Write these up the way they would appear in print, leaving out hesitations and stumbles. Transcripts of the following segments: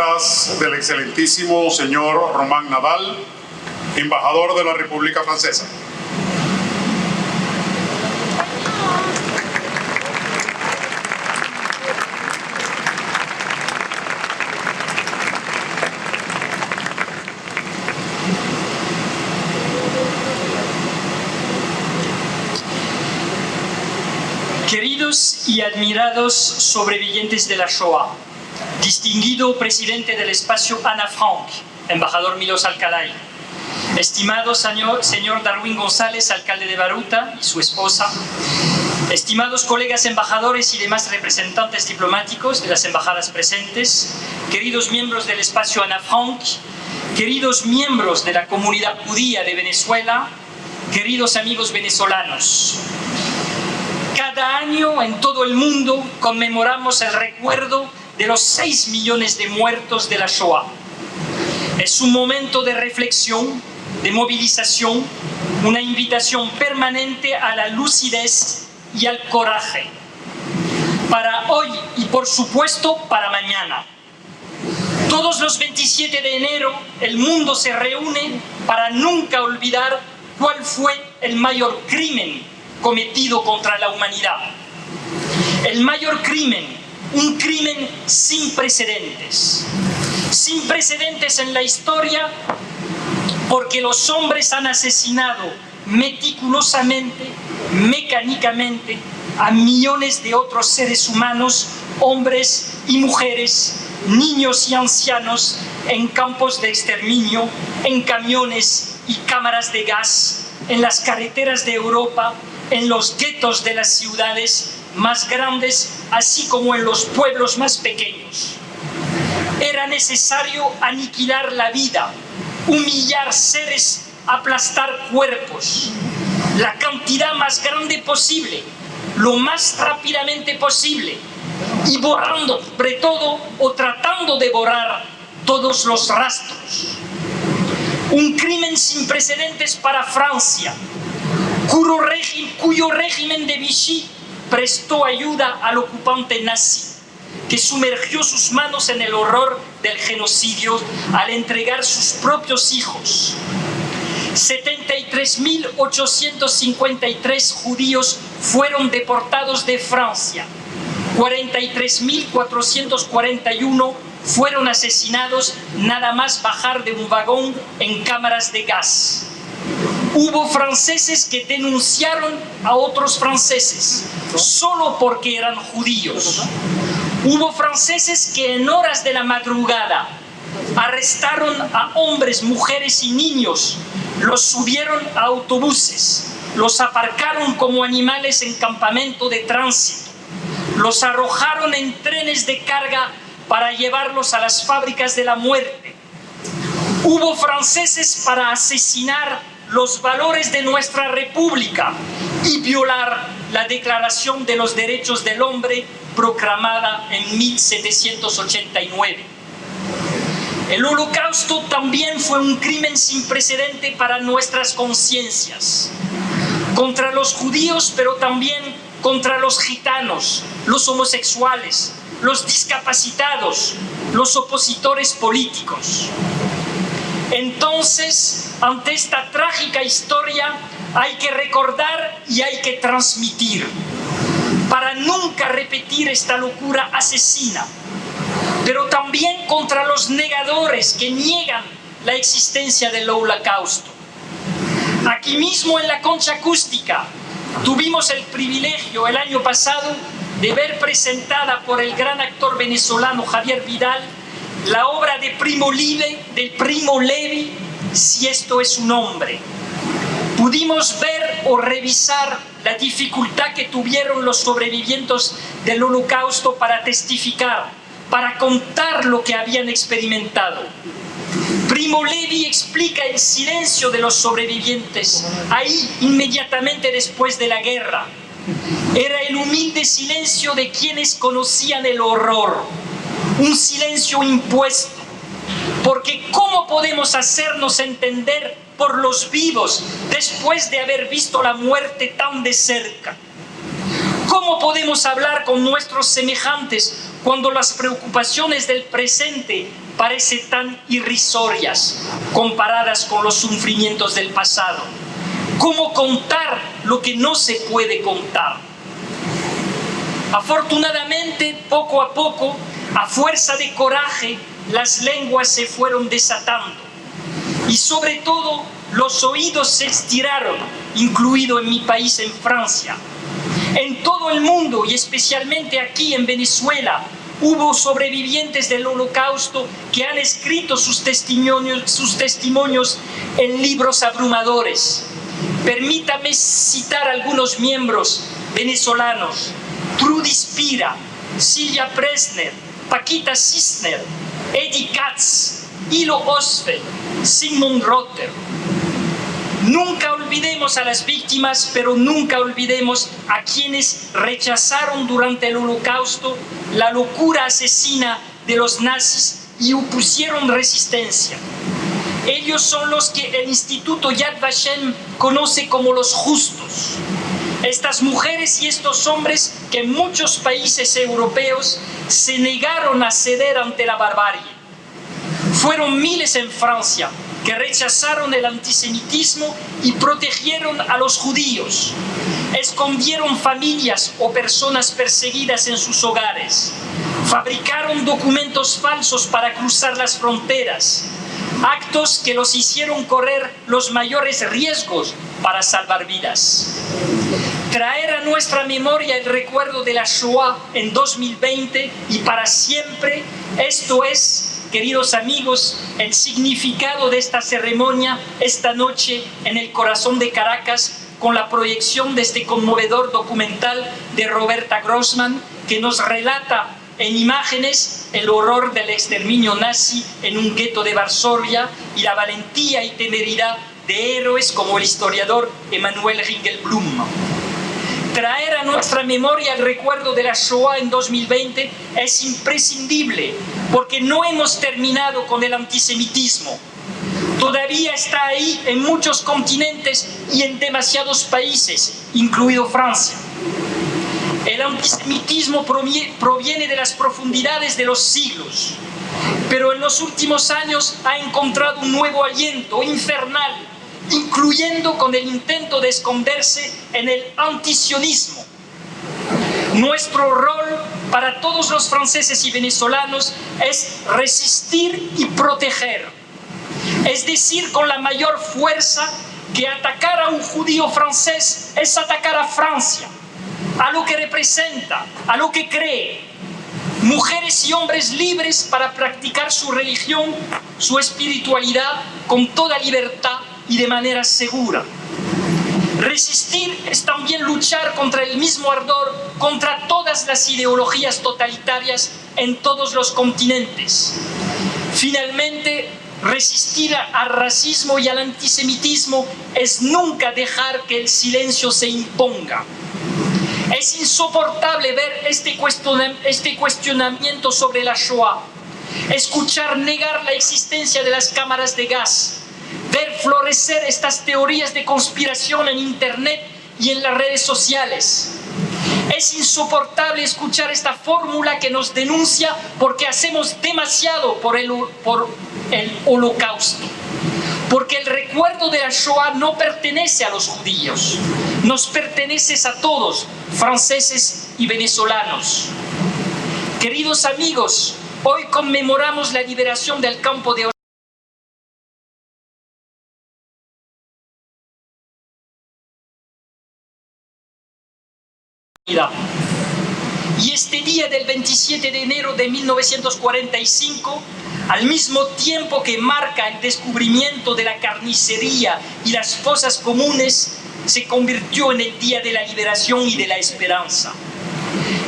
palabras del excelentísimo señor Romain Nadal, embajador de la República Francesa. Queridos y admirados sobrevivientes de la Shoah, distinguido presidente del espacio Ana Frank, embajador Milos Alcalay, estimado señor Darwin González, alcalde de Baruta, y su esposa, estimados colegas embajadores y demás representantes diplomáticos de las embajadas presentes, queridos miembros del espacio Ana Frank, queridos miembros de la comunidad judía de Venezuela, queridos amigos venezolanos. Cada año en todo el mundo conmemoramos el recuerdo de los 6 millones de muertos de la Shoah. Es un momento de reflexión, de movilización, una invitación permanente a la lucidez y al coraje. Para hoy y por supuesto para mañana. Todos los 27 de enero el mundo se reúne para nunca olvidar cuál fue el mayor crimen cometido contra la humanidad. El mayor crimen, un crimen sin precedentes. Sin precedentes en la historia, porque los hombres han asesinado meticulosamente, mecánicamente, a millones de otros seres humanos, hombres y mujeres, niños y ancianos, en campos de exterminio, en camiones y cámaras de gas, en las carreteras de Europa, en los guetos de las ciudades más grandes, así como en los pueblos más pequeños. Era necesario aniquilar la vida, humillar seres, aplastar cuerpos, la cantidad más grande posible, lo más rápidamente posible, y borrando sobre todo o tratando de borrar todos los rastros. Un crimen sin precedentes para Francia, cuyo régimen de Vichy prestó ayuda al ocupante nazi, que sumergió sus manos en el horror del genocidio al entregar sus propios hijos. 73.853 judíos fueron deportados de Francia, 43.441 fueron asesinados nada más bajar de un vagón en cámaras de gas. Hubo franceses que denunciaron a otros franceses solo porque eran judíos. Hubo franceses que en horas de la madrugada arrestaron a hombres, mujeres y niños, los subieron a autobuses, los aparcaron como animales en campamento de tránsito, los arrojaron en trenes de carga para llevarlos a las fábricas de la muerte. Hubo franceses para asesinar los valores de nuestra república y violar la Declaración de los Derechos del Hombre proclamada en 1789. El Holocausto también fue un crimen sin precedente para nuestras conciencias, contra los judíos, pero también contra los gitanos, los homosexuales, los discapacitados, los opositores políticos. Entonces, ante esta trágica historia, hay que recordar y hay que transmitir, para nunca repetir esta locura asesina, pero también contra los negadores que niegan la existencia del Holocausto. Aquí mismo en la Concha Acústica tuvimos el privilegio el año pasado de ver presentada por el gran actor venezolano Javier Vidal la obra de Primo Levi, Si esto es un hombre. Pudimos ver o revisar la dificultad que tuvieron los sobrevivientes del Holocausto para testificar, para contar lo que habían experimentado. Primo Levi explica el silencio de los sobrevivientes, ahí inmediatamente después de la guerra. Era el humilde silencio de quienes conocían el horror, un silencio impuesto, porque ¿cómo podemos hacernos entender por los vivos después de haber visto la muerte tan de cerca? ¿Cómo podemos hablar con nuestros semejantes cuando las preocupaciones del presente parecen tan irrisorias comparadas con los sufrimientos del pasado? ¿Cómo contar lo que no se puede contar? Afortunadamente, poco a poco, a fuerza de coraje, las lenguas se fueron desatando. Y sobre todo, los oídos se estiraron, incluido en mi país, en Francia. En todo el mundo, y especialmente aquí en Venezuela, hubo sobrevivientes del Holocausto que han escrito sus testimonios en libros abrumadores. Permítame citar algunos miembros venezolanos: Trudy Spira, Silvia Presner, Paquita Cisner, Eddie Katz, Hilo Osfeld, Sigmund Rotter. Nunca olvidemos a las víctimas, pero nunca olvidemos a quienes rechazaron durante el Holocausto la locura asesina de los nazis y opusieron resistencia. Ellos son los que el Instituto Yad Vashem conoce como los justos. Estas mujeres y estos hombres que en muchos países europeos se negaron a ceder ante la barbarie. Fueron miles en Francia que rechazaron el antisemitismo y protegieron a los judíos. Escondieron familias o personas perseguidas en sus hogares. Fabricaron documentos falsos para cruzar las fronteras. Actos que los hicieron correr los mayores riesgos para salvar vidas. Traer a nuestra memoria el recuerdo de la Shoah en 2020 y para siempre, esto es, queridos amigos, el significado de esta ceremonia esta noche en el corazón de Caracas, con la proyección de este conmovedor documental de Roberta Grossman, que nos relata en imágenes el horror del exterminio nazi en un gueto de Varsovia y la valentía y temeridad de héroes como el historiador Emanuel Ringelblum. Traer a nuestra memoria el recuerdo de la Shoah en 2020 es imprescindible, porque no hemos terminado con el antisemitismo. Todavía está ahí en muchos continentes y en demasiados países, incluido Francia. El antisemitismo proviene de las profundidades de los siglos, pero en los últimos años ha encontrado un nuevo aliento infernal, incluyendo con el intento de esconderse en el antisionismo. Nuestro rol para todos los franceses y venezolanos es resistir y proteger. Es decir, con la mayor fuerza, que atacar a un judío francés es atacar a Francia, a lo que representa, a lo que cree. Mujeres y hombres libres para practicar su religión, su espiritualidad con toda libertad y de manera segura. Resistir es también luchar contra el mismo ardor, contra todas las ideologías totalitarias en todos los continentes. Finalmente, resistir al racismo y al antisemitismo es nunca dejar que el silencio se imponga. Es insoportable ver este cuestionamiento sobre la Shoah, escuchar negar la existencia de las cámaras de gas, ver florecer estas teorías de conspiración en Internet y en las redes sociales. Es insoportable escuchar esta fórmula que nos denuncia porque hacemos demasiado por el Holocausto. Porque el recuerdo de la Shoah no pertenece a los judíos, nos pertenece a todos, franceses y venezolanos. Queridos amigos, hoy conmemoramos la liberación del campo de y este día del 27 de enero de 1945, al mismo tiempo que marca el descubrimiento de la carnicería y las fosas comunes, se convirtió en el día de la liberación y de la esperanza.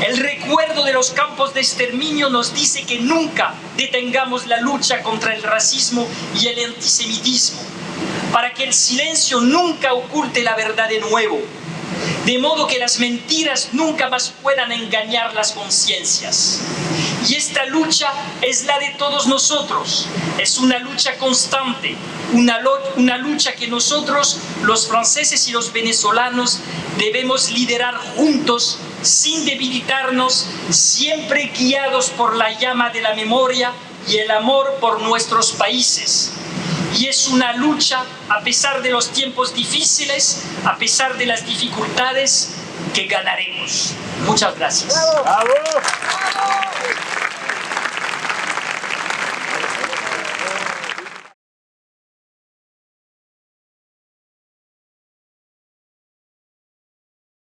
El recuerdo de los campos de exterminio nos dice que nunca detengamos la lucha contra el racismo y el antisemitismo, para que el silencio nunca oculte la verdad de nuevo, de modo que las mentiras nunca más puedan engañar las conciencias. Y esta lucha es la de todos nosotros, es una lucha constante, una lucha que nosotros, los franceses y los venezolanos, debemos liderar juntos sin debilitarnos, siempre guiados por la llama de la memoria y el amor por nuestros países. Y es una lucha, a pesar de los tiempos difíciles, a pesar de las dificultades, que ganaremos. Muchas gracias. ¡Bravo!